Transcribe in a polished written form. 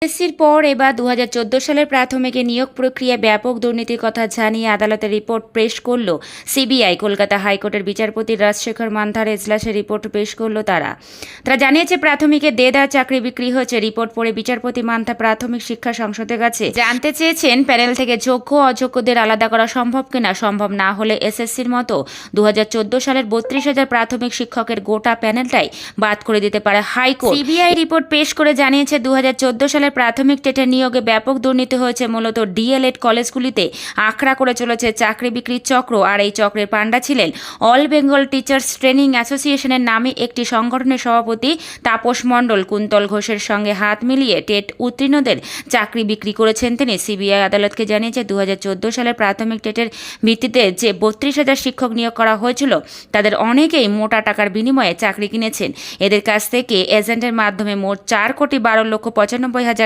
এসসির পর এবার 2014 সালের প্রাথমিকে নিয়োগ প্রক্রিয়ায় ব্যাপক দুর্নীতির কথা জানিয়ে আদালতে রিপোর্ট পেশ করল সিবিআই। কলকাতা হাইকোর্টের বিচারপতি রাজশেখর মান্ধার এজলাসে রিপোর্ট পেশ করল তারা জানিয়েছে প্রাথমিকে দেদার চাকরি বিক্রি হয়েছে। রিপোর্ট পড়ে বিচারপতি মান্থা প্রাথমিক শিক্ষা সংসদের কাছে জানতে চেয়েছেন প্যানেল থেকে যোগ্য অযোগ্যদের আলাদা করা সম্ভব কিনা। সম্ভব না হলে এসএসসির মতো 2014 সালের 32,000 প্রাথমিক শিক্ষকের গোটা প্যানেলটাই বাদ করে দিতে পারে হাইকোর্ট। সিবিআই রিপোর্ট পেশ করে জানিয়েছে 2014 সালের প্রাথমিক টেটের নিয়োগে ব্যাপক দুর্নীতি হয়েছে। মূলত ডিএলএড কলেজগুলিতে আখড়া করে চলেছে চাকরি বিক্রির চক্র। আর এই চক্রের পাণ্ডা ছিলেন অল বেঙ্গল টিচার্স ট্রেনিং অ্যাসোসিয়েশনের নামে একটি সংগঠনের সভাপতি তাপস মণ্ডল। কুন্তল ঘোষের সঙ্গে হাত মিলিয়ে টেট উত্তীর্ণদের চাকরি বিক্রি করেছেন তিনি। সিবিআই আদালতকে জানিয়েছে 2014 সালের প্রাথমিক টেটের ভিত্তিতে যে 32,000 শিক্ষক নিয়োগ করা হয়েছিল তাদের অনেকেই মোটা টাকার বিনিময়ে চাকরি কিনেছেন। এদের কাছ থেকে এজেন্টের মাধ্যমে মোট 4,12,95,000